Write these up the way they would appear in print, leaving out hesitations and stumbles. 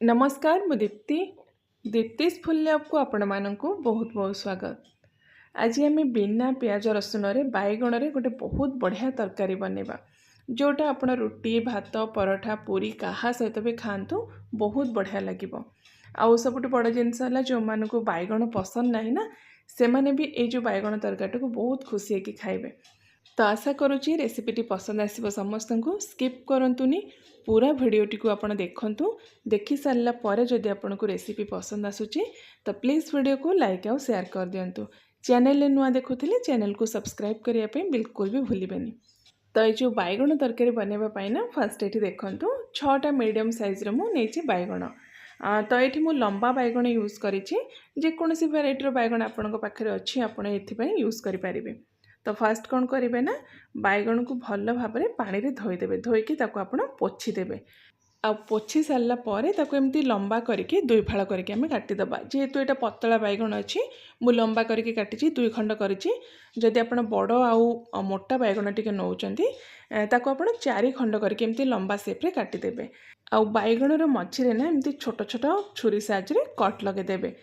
नमस्कार मु Deepti दीप्तिस full lab को आपण मानक बहुत बहुत स्वागत। आज आम बिना प्याज रसुण रे बैगण रे गोटे बहुत बढ़िया तरकारी बनेबा जोटा आपण रुटी भात पराठा पूरी कहा सहित भी खातु बहुत बढ़िया लगिबो। आउ सबुठ बड़ जिनस जो मान को बैगण पसंद नहीं ना से माने भी ये जो बैगण तरकारी को बहुत खुशी है खाइबे। तो आशा करुँची रेसिपीटी पसंद आसो समस्त को स्किप करंतुनी पूरा भिडियोटी को आपण देखंतु। देखि सारला परे जदि आपन को रेसिपी पसंद आसुची तो प्लीज वीडियो को लाइक और शेयर कर दियंतु। चैनल ले नुआ देखुथिले चैनल को सब्सक्राइब करिया पे बिल्कुल भी भूलिबेनी। तो ये जो बैगण तरकारी बनेबा पाई ना फास्ट एठी देखंतु 6टा मीडियम साइज रो मु नेछि बैगण। तो ये मु लंबा बैगण यूज करिछि जेकोसी भेराइटी बैगण आपन पाखे अच्छी आपण एथि यूज करि परिबे। तो फास्ट कौन करेंगे ना बैगण को भल भाव में पानी रे धोईदेवे धोईकी आप पोछीदेवे आ पोछी सारा पर एमती लंबा करके दुई फाड़ करके आम काटिदबा। जेहेतु यहाँ पतला बैगण अच्छी मु लंबा करके काटी दुई खंड करी। जदि आप बड़ आउ मोटा बैगण टी नौकरी ताको आप 4 खंड करके एमती लंबा सेप्रे काटिदेवे। आउ बैगणर मझीरे ना एमती छोट छोट छुरी साहाय्य कट लगेदेवे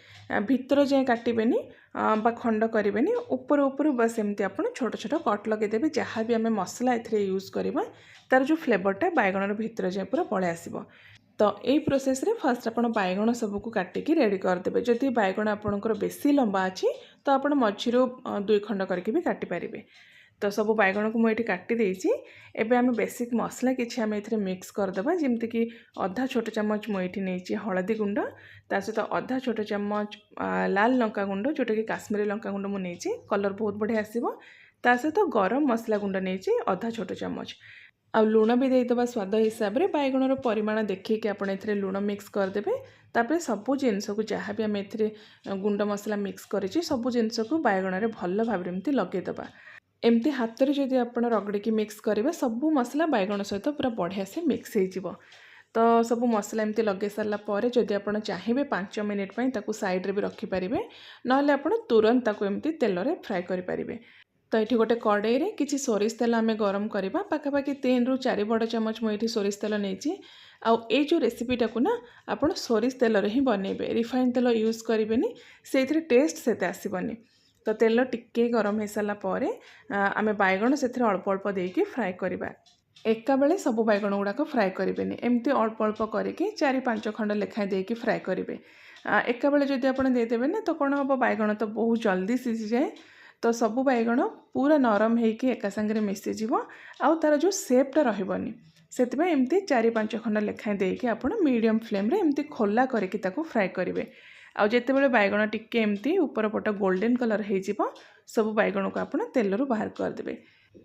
भितर जाए काटबेनी बा खंड करेंगे ऊपर ऊपर बस एमती आप छोट छोट कट लगेदेवे। जहाँ भी आम मसला ए यूज करवा तार जो फ्लेवरटा बैगणर भितर जाए पूरा पलि आसब। तो यही प्रोसेस रे फर्स्ट आप बैगण सबको काटिकी रेडी करदेवे। जदि बैगण आपणकर बेसी लंबा अच्छी तो आप मझी 2 खंड करके भी काटिपारे। तो सब बैगण को मुझे काटी देछि। एबे आम बेसिक मसला किछि आम एथरे मिक्स करदेबा जेमति कि आधा छोट चम्मच मुझे नहीं हलदी गुंड ता सहित आधा छोट चम्मच लाल लंका गुंड जोटा कि काश्मीरी लंका गुंड मुझे कलर बहुत बढ़िया आसीबो। ता सहित गरम मसला गुंड नहीं आधा छोट चम्मच आ लुण भी देदेबा स्वाद हिसाब रे बैगणर परिमाण देखिए आपन एथरे लुण मिक्स करदेबे। तापर सबू जिनस को जहाँ भी आम एथरे गुंड मसला मिक्स करिछि सबू जिनस को बैगण रे भल भाव रे एमती लगेदेबा। एमती हाथ में जदि आप रगड़ी मिक्स करेंगे सबू मसला बैगण सहित पूरा बढ़िया से मिक्स हो। तो सब मसला एमती लगे सारापर जदि आप चाहिए 5 मिनिट ताकू साइड रे भी रखिपारे ना तुरंत ताकू एमती तेल रे फ्राए करें। तो ये गोटे कड़ाई रे किसी सोरिष तेल आम गरम करवा पाखापाखि 3 ରୁ 4 बड़ चमच मुझे सोरिष तेल नहीं। आउ ये जो रेसिपीटा को ना आप सोरिष तेल रे ही बनइबे रिफाइन तेल यूज करेंगे से टेस्ट सेते आसबनी। तो तेल टिके गरम हो सारा पर आम बैगण से अल्प अल्प देकी फ्राए करवा। एका बेले सब बैगण गुड़ाक फ्राए करेंगे एमती अल्प अल्प करके 4-5 खंड लेखाएं देकी फ्राए करेंगे। एका बेले जदि आप देदेवे ना तो कौन हम बैगण तो बहुत जल्दी सीझी जाए। तो सब बैगण पूरा नरम होकर एका संगे मिसीज आउ तार जो सेपटा रही से एमती 4-5 खंड लेखाएं देकी आप मीडियम फ्लेम रे एमती खोला करके फ्राए करेंगे। आउ जिते बड़े बैगण टिके एमती ऊपर पट गोल्डन कलर हो सब बैगण को आप तेलरू बाहर करदे।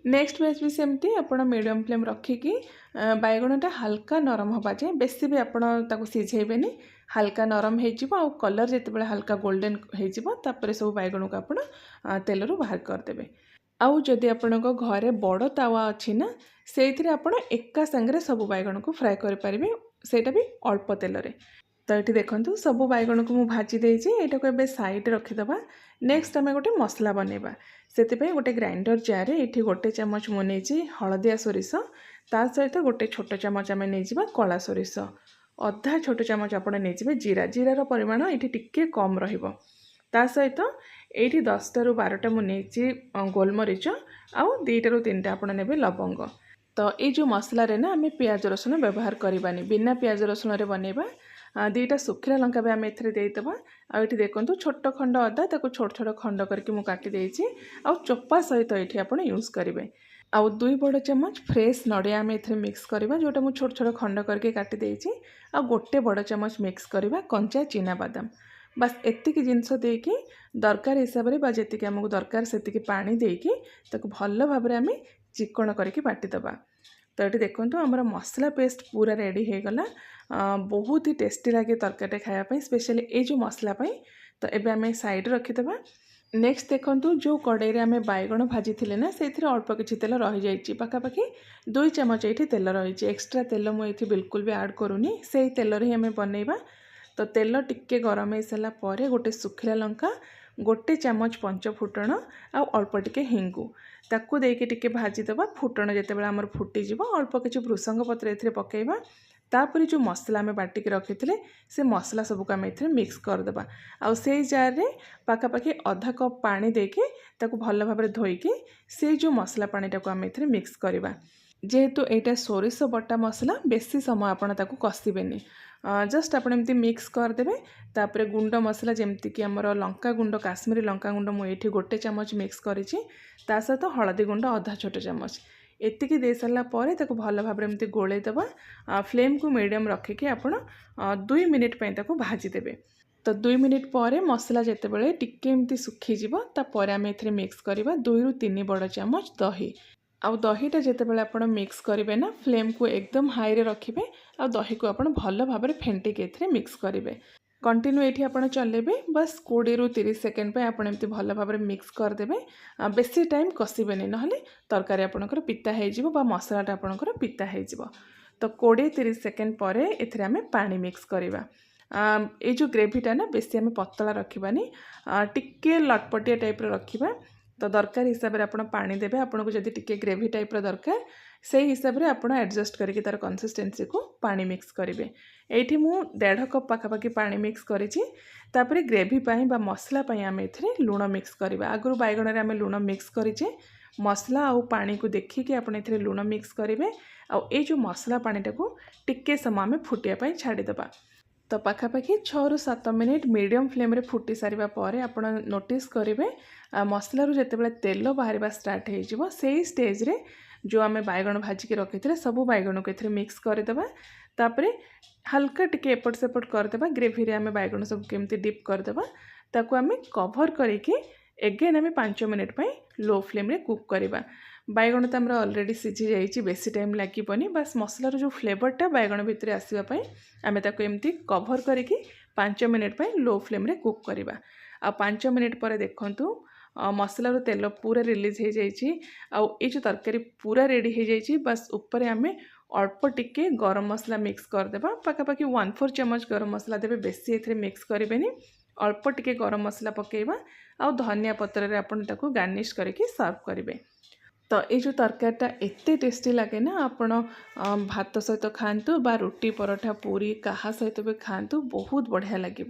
नेक्स्ट बैच भी सेमती आप मीडियम फ्लेम रखिकी बैगणटा हल्का नरम हवा जाए बेसी भी आपको सीझेबेनी हल्का नरम हो कलर जिते हल्का गोल्डन हो सब बैगण को आप तेलरू बाहर करदे। आउ जदि आपण घरे बड़ तावा अच्छी ना से आप एका संगे सब बैगण को फ्राए करें सेटा भी अल्प तेल रे। तो ये देखो सब बैगण को मुझे भाजी देती यहाँ को एबे साइड रखीदबा। नेक्स्ट आम गोटे मसला बनइबा से गोटे ग्राइंडर जार ये गोटे चमच मु नहीं हलदिया सोरिष ता सहित गोटे छोट चमच आम नहीं कला सोरिष अधा छोट चमच आप नहीं जीरा जीरार परिमाण ये टिके कम ता सहित ये 10 ରୁ 12टा मु नहीं गोलमरीच आउ 2टा ରୁ 3टा आप ने लवंग। तो ये जो मसला रे ना आम प्याज रसुण व्यवहार करवानी बिना प्याज रसुण रे बनइबा। 2टा सुखिला लंका भी आम एथरे देदेबा। आ ये देखो छोट खंड अदा ताको छोट छोट खंड करके मु काटी देछि आ चोपा सहित ये आप यूज करेंगे। आउ 2 बड़ चमच फ्रेश नड़िया आम एथरे मिक्स करवा जोटा मु छोट छोट खंड करके काटी देछि आ गोटे बड़ चमच मिक्स करवा कंचा चीना बादाम बस एतिकी जिनस देकी दरकार हिसाब से जी आमको दरकार से पानी देकी ताको भल भाव में आम चिकण करके बाटीदबा। तो ये देखो आमर मसला पेस्ट पूरा रेडी हो गला। बहुत ही टेस्टी लगे तरकारी खायापी स्पेशली ये जो मसला पाई। तो ये आम साइड रखीदबा। नेक्स्ट देखो जो कड़ाई रे आम बैगण भाजी थे ना से अल्प किसी तेल रही जाइए पाखापाखि 2 चमच ये तेल रही एक्सट्रा तेल मुझे बिल्कुल भी ऐड करूनी से तेल ही आम बनइबा। तो तेल टिके गरम हो सारा पर गोटे सुखिला लंका गोटे चमच पंच फुटण आ अल्प टिके हिंगु ताकू देके टिके भाजीदबा। फुटण जिते बड़े आमर फुटीज अल्प किसी भृसंग पत्र ए पकेबा तापर जो मसला आम बाटिक रखी से मसला सबको आम ए मिक्स करदे आउ से जार रे पाखापाखि आधा कप पानी देके ताको भल भाव धोईकी से जो मसला पानीटा को आम ए मिक्स करवा। जेहेतु यहाँ सोरिष बटा मसला बेसी समय आपड़ ताको कषिबेनी जस्ट आप एमती मिक्स करदे। तापर गुंड मसला जमती कि आमर लंका गुंड काश्मीरी लंका गुंड मुझे गोटे चामच मिक्स करी ता सहित हलदी गुंड आधा छोट चामच एतिकी दे सारा पर ताको भल भाव एमती गोलैदबा। फ्लेम को मीडियम रखिकी आप 2 मिनिट ताको भाजीदेवे। तो 2 मिनिट पर मसला जितेबाला टिके एमती सुखीज तापर आम ए मिक्स करवा 2 ରୁ 3 बड़ चामच दही। आउ दहीटा जितेबाला आप मिक्स करेंगे ना फ्लेम को एकदम हाई रे रखिए आ दही को आप भल भाव फेंटिक ए मिक्स करेंगे। कंटिन्यू ये आप चलेबे बस 20 ରୁ 30 सेकेंड पे आप एमती भल भाव मिक्स करदेवे। बेसी टाइम कषिबेनी नहले तरकारी आपणकर पिता हो मसलाटा आपणकर पिता हो। तो 20-30 सेकेंड पर एथिरे आमे पानी मिक्स करवा। ये जो ग्रेवीटा ना बेसी आम पतला रखानी टिके लटपटिया टाइप रखा। तो दरकार हिसाब से आप पानी देवे आपन को जदि टिके ग्रेवी टाइप दरकार से हिसाब से आप एडजस्ट करके तार कंसिस्टेंसी को पानी मिक्स करेंगे। ये मु 1.5 कप पाखापाखि पानी मिक्स करी ग्रेवी बा मसला आम ए लुण मिक्स करवा। आगु बैगण में आम लुण मिक्स करें मसला आउ पानी को देखिए आप लुण मिक्स करेंगे। आउ जो मसला पानीटा को टिके समय आम फुटिया छाड़ीदबा। तो पाखापाखि 6 ରୁ 7 मिनिट मीडियम फ्लेम रे फुटी सारिबा परे आपण नोटिस करेंगे मसलारू जितेबाला तेल बाहर स्टार्ट हो से स्टेज रे जो आम बैगण भाजिकी रखी सब बैगण को ए मिक्स करदेबा। तापर हल्का टिके एपट सेपट करदेबा ग्रेवी आम बैगण सब केमती डिप करदेबा। ताको आम कभर करके एगेन आम 5 मिनिट लो फ्लेम रे कुक करवा। बैगण तो आम अलरेडी सीझी जाइए बेसी टाइम लगे बस मसलार जो फ्लेवरटा बैगण भितर आसवाई आम ताको एमती कभर करके 5 मिनिट लो फ्लेम रे कुक करवा। आ 5 मिनिट पर देखंतु मसलार तेल पूरा रिलीज हो जाइए। आउ ये जो तरकारी पूरा रेडी हो जाइए बस ऊपर आम अल्प टिके गरम मसला मिक्स करदेबा। पाखापाखि 1/4 चामच गरम मसला देवे बेसी ए मिक्स करेंगे। अल्प टिके गरम मसला पकेबा आउ धनिया पत्र रे आपण ताको गार्निश करके सर्व करेंगे। तो ये जो तरकारीटा एते टेस्टी लगे ना आपण भात सहित खातु बा रोटी पराठा पूरी कहा सहित भी खातु बहुत बढ़िया लगे।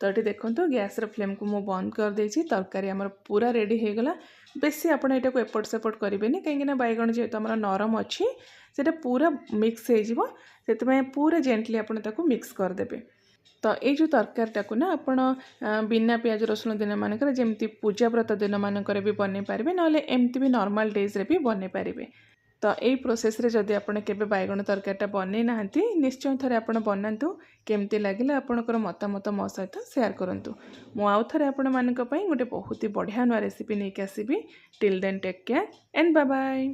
तो ये देखो गैस फ्लेम को मुझे बंद कर देछि। तरकारी आमर पूरा रेडी हो गला। बेसी आपण एटा को एपट सेपट करेंगे कहीं बैगण जेहेतु आमर नरम अच्छी से पूरा मिक्स हो पूरा जेंटली आपण ताको मिक्स करदेवे। तो ये जो तरकारीटा को ना आपण बिना प्याज रसुण दिन मानकर जमती पूजा व्रत दिन मानकर भी बनै पारे ना एमती भी नॉर्मल डेज रे भी बनै पारे। तो यही प्रोसेस रे जदि आपण केबे बैगण तरकारीटा बनै नाहंती निश्चय थरे आपण बनातु केमती लागिला आपणकर मतामत मो सहित शेयर करंतु। मु आउ थरे आपण मानक पई गोटे बहुत ही बढ़िया नुआ रेसिपी नहीं आसीबी। Till then take care and bye bye.